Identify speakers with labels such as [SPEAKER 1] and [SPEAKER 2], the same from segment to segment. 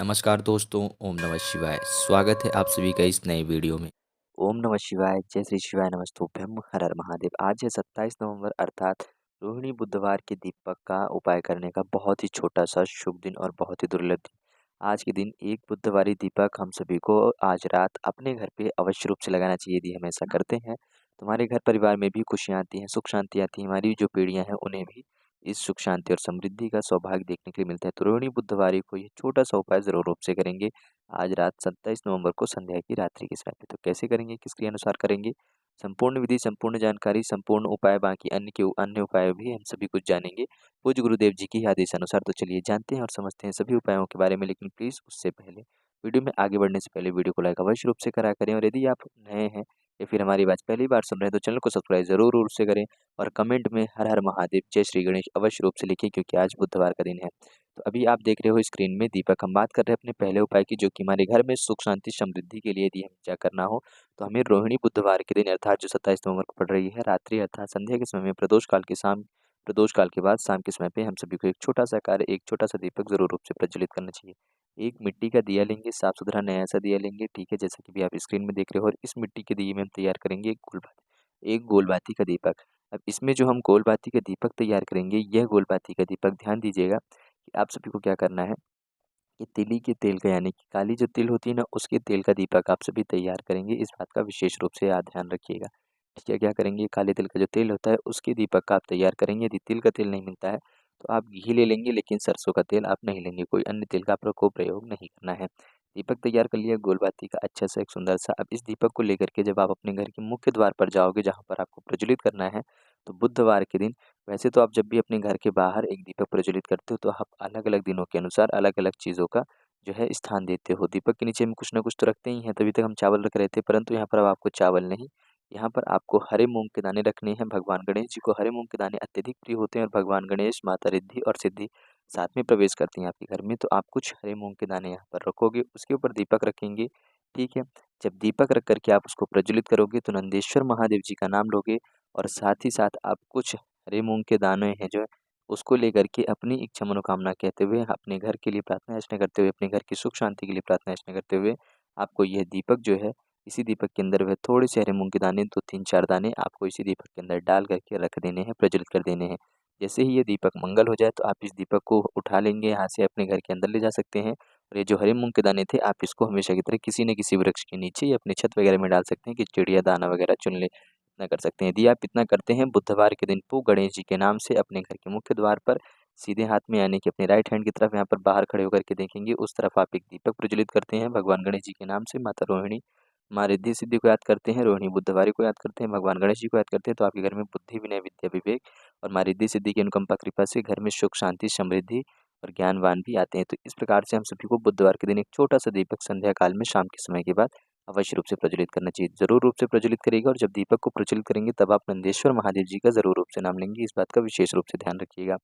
[SPEAKER 1] नमस्कार दोस्तों, ओम नमः शिवाय। स्वागत है आप सभी का इस नए वीडियो में।
[SPEAKER 2] ओम नमः शिवाय, जय श्री शिवाय नमस्तुभ्यम, हर हर महादेव। आज है 27 नवंबर अर्थात रोहिणी बुधवार के दीपक का उपाय करने का बहुत ही छोटा-सा शुभ दिन और बहुत ही दुर्लभ दिन। आज के दिन एक बुधवारी दीपक हम सभी को आज रात अपने घर पे अवश्य रूप से लगाना चाहिए। यदि हम ऐसा करते हैं, तो हमारे घर परिवार में भी खुशियाँ आती हैं, सुख शांति आती है। हमारी जो पीढ़ियाँ हैं, उन्हें भी इस सुख शांति और समृद्धि का सौभाग्य देखने के लिए मिलता है। तो रोहिणी बुधवारी को ये छोटा-सा उपाय ज़रूर रूप से करेंगे। आज रात 27 नवंबर को संध्या की रात्रि के समय पे। तो कैसे करेंगे, किस क्रिया अनुसार करेंगे? संपूर्ण विधि, संपूर्ण जानकारी, संपूर्ण उपाय, बाकी अन्य उपाय भी हम सभी कुछ जानेंगे पूज्य गुरुदेव जी के आदेश अनुसार। तो चलिए जानते हैं और समझते हैं सभी उपायों के बारे में। लेकिन प्लीज़ उससे पहले वीडियो में आगे बढ़ने से पहले वीडियो को लाइक अवश्य रूप से करा करें, और यदि आप नए हैं या फिर हमारी बात पहली बार सुन रहे हैं तो चैनल को सब्सक्राइब ज़रूर रूप से करें, और कमेंट में हर हर महादेव, जय श्री गणेश अवश्य रूप से लिखिए, क्योंकि आज बुधवार का दिन है। तो अभी आप देख रहे हो स्क्रीन में दीपक। हम बात कर रहे हैं अपने पहले उपाय की, जो कि हमारे घर में सुख शांति समृद्धि के लिए यदि हमें क्या करना हो, तो हमें रोहिणी बुधवार के दिन अर्थात जो 27 नवंबर को पड़ रही है रात्रि अर्थात संध्या के समय में प्रदोष काल के बाद शाम के समय पे हम सभी को एक छोटा सा दीपक जरूर रूप से प्रज्वलित करना चाहिए। एक मिट्टी का दिया लेंगे, साफ सुथरा नया सा दिया लेंगे, ठीक है, जैसा कि भी आप स्क्रीन में देख रहे हो। और इस मिट्टी के दिए में हम तैयार करेंगे एक गोलबाती का दीपक। अब इसमें जो हम गोलबाती का दीपक तैयार करेंगे, यह गोलबाती का दीपक, ध्यान दीजिएगा कि आप सभी को क्या करना है कि तिली के तेल का, यानी कि काली जो तिल होती है ना, उसके तेल का दीपक आप सभी तैयार करेंगे। इस बात का विशेष रूप से आप ध्यान रखिएगा। ठीक है, क्या करेंगे, काले तिल का जो तेल होता है उसके दीपक का आप तैयार करेंगे। यदि तिल का तेल नहीं मिलता है तो आप घी ले लेंगे, लेकिन सरसों का तेल आप नहीं लेंगे। कोई अन्य तेल का आपको प्रयोग नहीं करना है। दीपक तैयार कर लिया गोलबाती का अच्छा सा एक सुंदर सा। अब इस दीपक को लेकर के जब आप अपने घर के मुख्य द्वार पर जाओगे, जहाँ पर आपको प्रज्वलित करना है, तो बुधवार के दिन, वैसे तो आप जब भी अपने घर के बाहर एक दीपक प्रज्वलित करते हो तो आप अलग-अलग दिनों के अनुसार अलग-अलग चीज़ों का जो है स्थान देते हो। दीपक के नीचे में कुछ ना कुछ तो रखते ही हैं, तभी तक हम चावल रख रहे थे, परंतु यहाँ पर अब आपको चावल नहीं, यहाँ पर आपको हरे मूँग के दाने रखने हैं। भगवान गणेश जी को हरे मूँग के दाने अत्यधिक प्रिय होते हैं, और भगवान गणेश, माता रिद्धि और सिद्धि साथ में प्रवेश करती हैं आपके घर में। तो आप कुछ हरे मूँग के दाने यहाँ पर रखोगे, उसके ऊपर दीपक रखेंगे, ठीक है। जब दीपक रख कर के आप उसको प्रज्वलित करोगे तो नंदेश्वर महादेव जी का नाम लोगे, और साथ ही साथ आप कुछ हरे मूँग के दाने हैं जो है, उसको लेकर के अपनी इच्छा मनोकामना कहते हुए, अपने घर के लिए प्रार्थना याचना करते हुए, अपने घर की सुख शांति के लिए प्रार्थना याचना करते हुए, आपको यह दीपक जो है, इसी दीपक के अंदर वह थोड़े से हरे मूँग के दाने, 2-3-4 दाने आपको इसी दीपक के अंदर डाल करके रख देने हैं, प्रज्वलित कर देने हैं। जैसे ही ये दीपक मंगल हो जाए तो आप इस दीपक को उठा लेंगे, यहाँ से अपने घर के अंदर ले जा सकते हैं। और ये जो हरे मूँग के दाने थे, आप इसको हमेशा की तरह किसी न किसी वृक्ष के नीचे या अपनी छत वगैरह में डाल सकते हैं कि चिड़िया दाना वगैरह चुन ले। इतना कर सकते हैं। यदि आप इतना करते हैं बुधवार के दिन गणेश जी के नाम से अपने घर के मुख्य द्वार पर सीधे हाथ में, यानी कि अपने राइट हैंड की तरफ, यहाँ पर बाहर खड़े होकर के देखेंगे, उस तरफ आप एक दीपक प्रज्वलित करते हैं भगवान गणेश जी के नाम से। माता रोहिणी, माँ रिद्धि सिद्धि को याद करते हैं, रोहिणी बुधवारी को याद करते हैं, भगवान गणेश जी को याद करते हैं, तो आपके घर में बुद्धि, विनय, विद्या, विवेक और माँ रिद्धि सिद्धि की अनुकंपा कृपा से घर में सुख शांति समृद्धि और ज्ञानवान भी आते हैं। तो इस प्रकार से हम सभी को बुधवार के दिन एक छोटा सा दीपक संध्या काल में शाम के समय के बाद अवश्य रूप से प्रज्वलित करना चाहिए। ज़रूर रूप से प्रज्वलित करिएगा, और जब दीपक को प्रज्वलित करेंगे तब आप नंदेश्वर महादेव जी का ज़रूर रूप से नाम लेंगे। इस बात का विशेष रूप से ध्यान रखिएगा।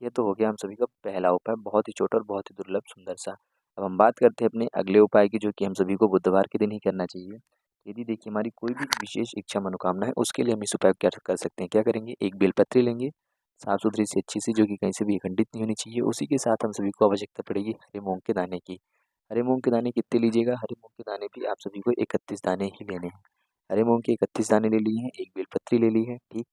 [SPEAKER 2] ये तो हो गया हम सभी का पहला उपाय, बहुत ही छोटा और बहुत ही दुर्लभ सुंदर सा। अब हम बात करते हैं अपने अगले उपाय की, जो कि हम सभी को बुधवार के दिन ही करना चाहिए। यदि देखिए हमारी कोई भी विशेष इच्छा मनोकामना है, उसके लिए हम इस उपाय को क्या कर सकते हैं, क्या करेंगे, एक बेलपत्री लेंगे, साफ सुथरी सी अच्छी सी, जो कि कहीं से भी खंडित नहीं होनी चाहिए। उसी के साथ हम सभी को आवश्यकता पड़ेगी हरे मूंग के दाने की। हरे मूंग के दाने कितने लीजिएगा, हरे मूंग के दाने भी आप सभी को 31 दाने ही लेने हैं। हरे मूंग के 31 दाने ले लिए हैं, एक बेलपत्री ले ली है, ठीक,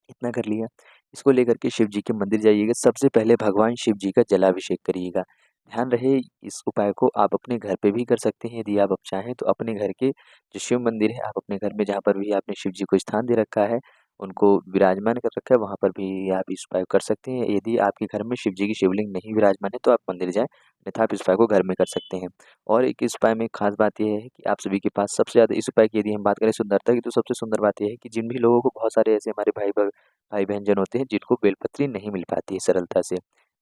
[SPEAKER 2] इतना कर लिया। इसको लेकर के शिव जी के मंदिर जाइएगा, सबसे पहले भगवान शिव जी का जलाभिषेक करिएगा। ध्यान रहे, इस उपाय को आप अपने घर पे भी कर सकते हैं। यदि आप अब चाहें तो अपने घर के जो शिव मंदिर है, आप अपने घर में जहाँ पर भी आपने शिव जी को स्थान दे रखा है, उनको विराजमान कर रखा है, वहाँ पर भी आप इस उपाय को कर सकते हैं। यदि आपके घर में शिव जी की शिवलिंग नहीं विराजमान है तो आप मंदिर जाएँ, अन्यथा आप इस उपाय को घर में कर सकते हैं। और एक इस उपाय में खास बात ये है कि आप सभी के पास सबसे ज़्यादा इस उपाय की यदि हम बात करें सुंदरता की, तो सबसे सुंदर बात ये है कि जिन भी लोगों को, बहुत सारे ऐसे हमारे भाई-बहन जन होते हैं जिनको बेलपत्री नहीं मिल पाती है सरलता से।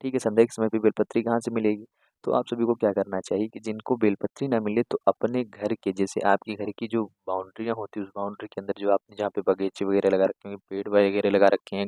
[SPEAKER 2] ठीक है, संध्या के समय पे बेलपत्री कहाँ से मिलेगी? तो आप सभी को क्या करना चाहिए कि जिनको बेलपत्री ना मिले तो अपने घर के, जैसे आपके घर की जो बाउंड्रियाँ होती है, उस बाउंड्री के अंदर जो आपने जहाँ पे बगीचे वगैरह लगा रखे हैं, पेड़ वगैरह लगा रखे हैं,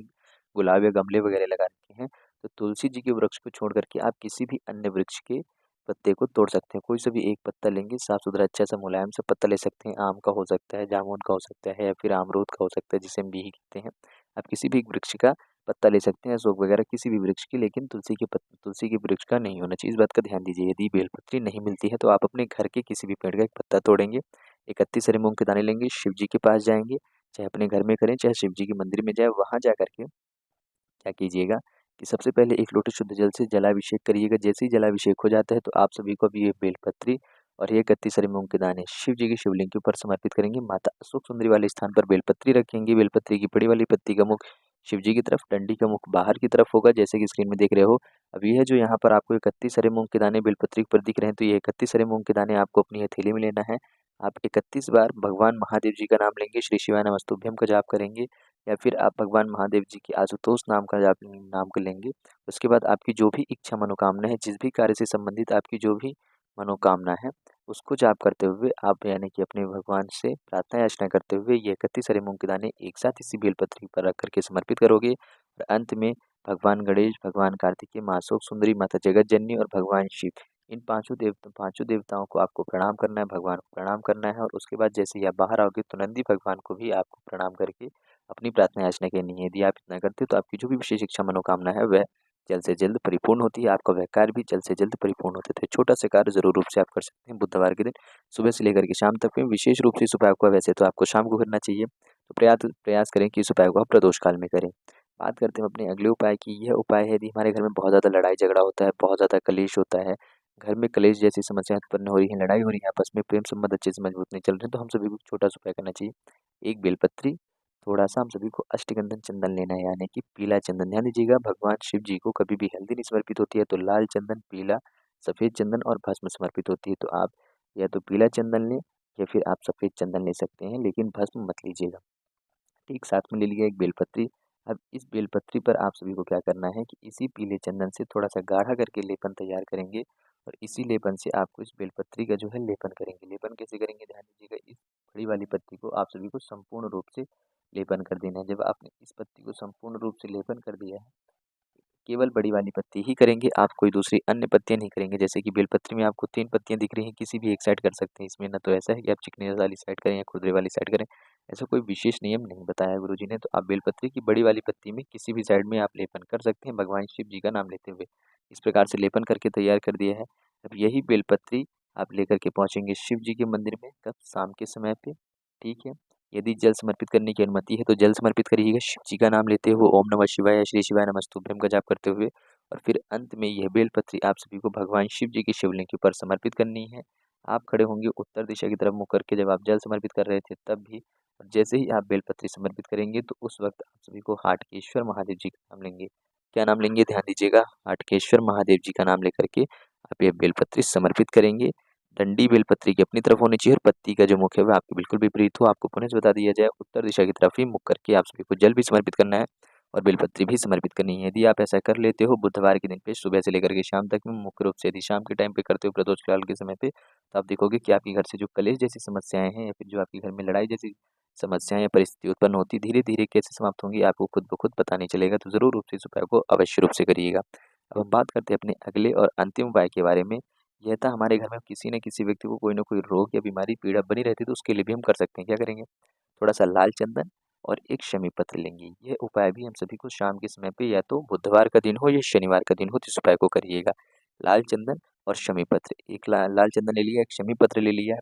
[SPEAKER 2] गुलाब या गमले वगैरह लगा रखे हैं, तो तुलसी जी के वृक्ष को छोड़ कर के आप किसी भी अन्य वृक्ष के पत्ते को तोड़ सकते हैं। कोई सा भी एक पत्ता लेंगे, साफ-सुथरा अच्छा सा मुलायम सा पत्ता ले सकते हैं, आम का हो सकता है, जामुन का हो सकता है, या फिर अमरूद का हो सकता है, जिसे हम बिही कहते हैं। आप किसी भी वृक्ष का पत्ता ले सकते हैं अशोक वगैरह किसी भी वृक्ष की, लेकिन तुलसी के वृक्ष का नहीं होना चाहिए। इस बात का ध्यान दीजिए। यदि बेलपत्री नहीं मिलती है तो आप अपने घर के किसी भी पेड़ का एक पत्ता तोड़ेंगे, 31 हरे मूंग के दाने लेंगे, शिव जी के पास जाएंगे, चाहे अपने घर में करें चाहे शिव जी के मंदिर में जाए, वहां जा करके क्या कीजिएगा कि सबसे पहले एक लोटे शुद्ध जल से जलाभिषेक करिएगा। जैसे ही जलाभिषेक हो जाता है तो आप सभी को अभी ये बेलपत्री और ये 31 हरे मूंग के दाने शिव जी के शिवलिंग के ऊपर समर्पित करेंगे। माता अशोक सुंदरी वाले स्थान पर बेलपत्री रखेंगे। बेलपत्री की बड़ी वाली पत्ती का मुख शिव जी की तरफ, डंडी का मुख बाहर की तरफ होगा, जैसे कि स्क्रीन में देख रहे हो। अब ये है जो यहाँ पर आपको 31 हरे मूंग के दाने बेलपत्री पर दिख रहे हैं, तो ये 31 हरे मूंग के दाने आपको अपनी हथेली में लेना है। आप 31 बार भगवान महादेव जी का नाम लेंगे, श्री शिवाय नमस्तुभ्यम का जाप करेंगे, या फिर आप भगवान महादेव जी की आशुतोष नाम का जाप नाम कर लेंगे। उसके बाद आपकी जो भी इच्छा मनोकामना है, जिस भी कार्य से संबंधित आपकी जो भी मनोकामना है, उसको जाप करते हुए आप यानी कि अपने भगवान से प्रार्थना याचना करते हुए ये 31 हरे मूंग के दाने एक साथ इसी बेलपत्री पर रख करके समर्पित करोगे। और अंत में भगवान गणेश, भगवान कार्तिकेय, माँ अशोक सुंदरी, माता जगत जननी और भगवान शिव, इन पांचों देवताओं को आपको प्रणाम करना है, भगवान को प्रणाम करना है। और उसके बाद जैसे ही आप बाहर आओगे तो नंदी भगवान को भी आपको प्रणाम करके अपनी प्रार्थना याचना करनी है। यदि आप इतना करते हो तो आपकी जो भी विशेष इच्छा मनोकामना है वह जल्द से जल्द परिपूर्ण होती है, आपका वह कार्य भी जल्द से जल्द परिपूर्ण होते थे। छोटा सा कार्य जरूर रूप से आप कर सकते हैं बुधवार के दिन सुबह से लेकर के शाम तक में। विशेष रूप से इस उपाय को वैसे तो आपको शाम को करना चाहिए, तो प्रयास करें कि इस उपाय को आप प्रदोष काल में करें। बात करते हैं अपने अगले उपाय की। यह उपाय है यदि हमारे घर में बहुत ज़्यादा लड़ाई झगड़ा होता है, बहुत ज़्यादा कलेश होता है, घर में कलेश जैसी समस्याएं उत्पन्न हो रही हैं, लड़ाई हो रही है, आपस में प्रेम संबंध अच्छे से मजबूत नहीं चल रहे हैं, तो हम सभी को छोटा सा उपाय करना चाहिए। एक बेलपत्री, थोड़ा-सा हम सभी को अष्टगंधन चंदन लेना है, यानी कि पीला चंदन। ध्यान दीजिएगा, भगवान शिव जी को कभी भी हल्दी नहीं समर्पित होती है, तो लाल चंदन, पीला, सफ़ेद चंदन और भस्म समर्पित होती है। तो आप या तो पीला चंदन लें या फिर आप सफ़ेद चंदन ले सकते हैं, लेकिन भस्म मत लीजिएगा। ठीक साथ में ले लिया एक बेलपत्री। अब इस बेलपत्री पर आप सभी को क्या करना है कि इसी पीले चंदन से थोड़ा-सा गाढ़ा करके लेपन तैयार करेंगे, और इसी लेपन से आपको इस बेलपत्री का जो है लेपन करेंगे। लेपन कैसे करेंगे, ध्यान दीजिएगा। इस बड़ी वाली पत्ती को आप सभी को संपूर्ण रूप से लेपन कर देना है। जब आपने इस पत्ती को संपूर्ण रूप से लेपन कर दिया है, केवल बड़ी वाली पत्ती ही करेंगे, आप कोई दूसरी अन्य पत्तियाँ नहीं करेंगे। जैसे कि बेलपत्री में आपको 3 पत्तियाँ दिख रही हैं, किसी भी एक साइड कर सकते हैं। इसमें ना तो ऐसा है कि आप चिकनी वाली साइड करें या खुरदरे वाली साइड करें, ऐसा कोई विशेष नियम नहीं बताया गुरुजी ने। तो आप बेलपत्री की बड़ी वाली पत्ती में किसी भी साइड में आप लेपन कर सकते हैं भगवान शिव जी का नाम लेते हुए। इस प्रकार से लेपन करके तैयार कर दिया है। अब यही बेलपत्री आप लेकर के पहुँचेंगे शिव जी के मंदिर में, कब? शाम के समय पे, ठीक है। यदि जल समर्पित करने की अनुमति है तो जल समर्पित करिएगा, शिव जी का नाम लेते हुए ओम नमः शिवाय या श्री शिवाय नमस्तुभ्यम का जाप करते हुए। और फिर अंत में यह बेलपत्री आप सभी को भगवान शिव जी के शिवलिंग के ऊपर समर्पित करनी है। आप खड़े होंगे उत्तर दिशा की तरफ मुँह करके, जब आप जल समर्पित कर रहे थे तब भी। और जैसे ही आप बेलपत्री समर्पित करेंगे तो उस वक्त आप सभी को हाटकेश्वर महादेव जी का नाम लेंगे। क्या नाम लेंगे, ध्यान दीजिएगा, हाटकेश्वर महादेव जी का नाम लेकर के आप ये बेलपत्री समर्पित करेंगे। डंडी बेलपत्री की अपनी तरफ होनी चाहिए और पत्ती का जो मुख है वह आपके बिल्कुल विपरीत हो। आपको पुनः से बता दिया जाए, उत्तर दिशा की तरफ ही मुख करके आप सभी को जल भी समर्पित करना है और बेलपत्री भी समर्पित करनी है। यदि आप ऐसा कर लेते हो बुधवार के दिन पे सुबह से लेकर के शाम तक में, मुख्य रूप से यदि शाम के टाइम पे करते हो प्रदोष काल के समय पे, तो आप देखोगे कि आपके घर से जो कलेश जैसी समस्याएं हैं या फिर जो आपके घर में लड़ाई जैसी समस्याएं या परिस्थिति उत्पन्न होती, धीरे धीरे कैसे समाप्त होंगी आपको खुद ब खुद पता नहीं चलेगा। तो जरूर रूप से इस उपाय को अवश्य रूप से करिएगा। अब हम बात करते हैं अपने अगले और अंतिम उपाय के बारे में। यह था हमारे घर में किसी न किसी व्यक्ति को कोई ना कोई रोग या बीमारी पीड़ा बनी रहती है, तो उसके लिए भी हम कर सकते हैं। क्या करेंगे, थोड़ा सा लाल चंदन और एक शमी पत्र लेंगे। यह उपाय भी हम सभी को शाम के समय पे, या तो बुधवार का दिन हो या शनिवार का दिन हो, तो इस उपाय को करिएगा। लाल चंदन और शमी पत्र, एक लाल चंदन ले लिया, एक शमी पत्र ले लिया।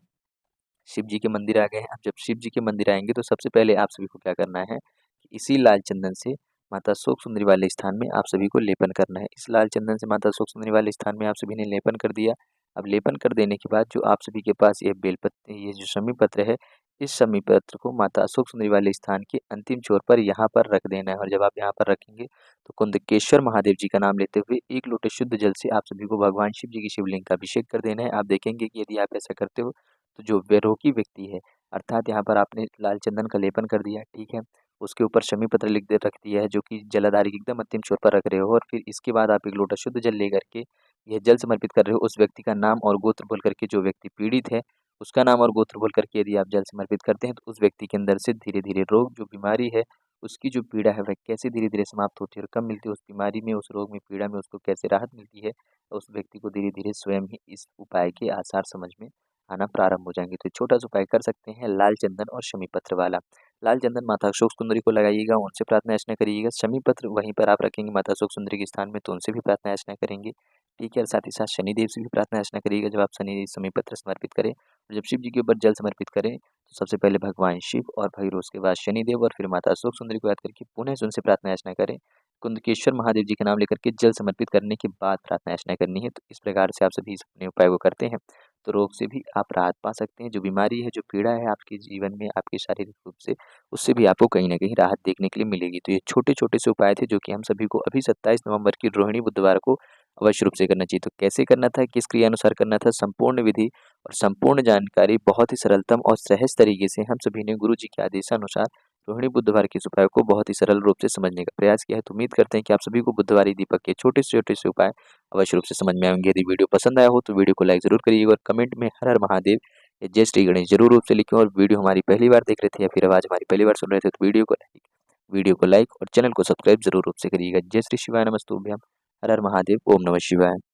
[SPEAKER 2] शिव जी के मंदिर आ गए हैं। अब जब शिव जी के मंदिर आएंगे तो सबसे पहले आप सभी को क्या करना है कि इसी लाल चंदन से माता अशोक सुंदरी वाले स्थान में आप सभी को लेपन करना है। इस लाल चंदन से माता अशोक सुंदरी वाले स्थान में आप सभी ने लेपन कर दिया। अब लेपन कर देने के बाद जो आप सभी के पास ये बेलपत्र, ये जो शमी पत्र है, इस शमी पत्र को माता अशोक सुंदरी वाले स्थान के अंतिम छोर पर यहाँ पर रख देना है। और जब आप यहाँ पर रखेंगे तो कुंदकेश्वर महादेव जी का नाम लेते हुए एक लोटे शुद्ध जल से आप सभी को भगवान शिव जी की शिवलिंग का अभिषेक कर देना है। आप देखेंगे कि यदि आप ऐसा करते हो तो जो बेरोगी व्यक्ति है, अर्थात यहाँ पर आपने लाल चंदन का लेपन कर दिया, ठीक है, उसके ऊपर शमी पत्र रख दिया है जो कि जलाधारी के एकदम अंतिम छोर पर रख रहे हो, और फिर इसके बाद आप एक लोटा शुद्ध जल लेकर के यह जल समर्पित कर रहे हो। उस व्यक्ति का नाम और गोत्र बोल करके, जो व्यक्ति पीड़ित है उसका नाम और गोत्र बोल करके यदि आप जल समर्पित करते हैं तो उस व्यक्ति के अंदर से धीरे धीरे रोग, जो बीमारी है, उसकी जो पीड़ा है वह कैसे धीरे धीरे समाप्त होती है और कब मिलती है, उस बीमारी में, उस रोग में, पीड़ा में उसको कैसे राहत मिलती है, तो उस व्यक्ति को धीरे धीरे स्वयं ही इस उपाय के आसार समझ में आना प्रारंभ हो जाएंगे। तो छोटा सा उपाय कर सकते हैं लाल चंदन और शमी पत्र वाला। लाल चंदन माता अशोक सुंदरी को लगाइएगा, उनसे प्रार्थना अर्चना करिएगा। शमी पत्र वहीं पर आप रखेंगे माता अशोक सुंदरी के स्थान में, तो उनसे भी प्रार्थना अर्चना करेंगे। ठीक है, और साथ ही साथ शनिदेव से भी प्रार्थना अर्चना करिएगा जब आप शमी पत्र समर्पित करें। और जब शिव जी के ऊपर जल समर्पित करें तो सबसे पहले भगवान शिव और भैरव, उसके बाद शनिदेव और फिर माता अशोक सुंदरी को याद करके पुनः से उनसे प्रार्थना अर्चना करें। कुंदकेश्वर महादेव जी का नाम लेकर के जल समर्पित करने के बाद प्रार्थना अर्चना करनी है। तो इस प्रकार से आप सभी इस अपने उपाय को करते हैं तो रोग से भी आप राहत पा सकते हैं। जो बीमारी है, जो पीड़ा है आपके जीवन में, आपके शारीरिक रूप से, उससे भी आपको कहीं न कहीं राहत देखने के लिए मिलेगी। तो ये छोटे-छोटे से उपाय थे जो कि हम सभी को अभी 27 नवंबर की रोहिणी बुधवार को अवश्य रूप से करना चाहिए। तो कैसे करना था, किस क्रिया अनुसार करना था, संपूर्ण विधि और संपूर्ण जानकारी बहुत ही सरलतम और सहज तरीके से हम सभी ने गुरु जी के आदेशानुसार रोहिणी बुधवार के इस उपाय को बहुत ही सरल रूप से समझने का प्रयास किया है। तो उम्मीद करते हैं कि आप सभी को बुधवारी दीपक के छोटे से छोटे से उपाय अवश्य रूप से समझ में आएंगे। यदि वीडियो पसंद आया हो तो वीडियो को लाइक जरूर करिएगा और कमेंट में हर हर महादेव या जय श्री गणेश जरूर रूप से लिखें। और वीडियो हमारी पहली बार देख रहे थे या फिर आवाज हमारी पहली बार सुन रहे थे तो वीडियो को लाइक और चैनल को सब्सक्राइब जरूर रूप से करिएगा। जय श्री शिवाय नमस्तुभ्यम। हर हर महादेव। ओम नमः शिवाय।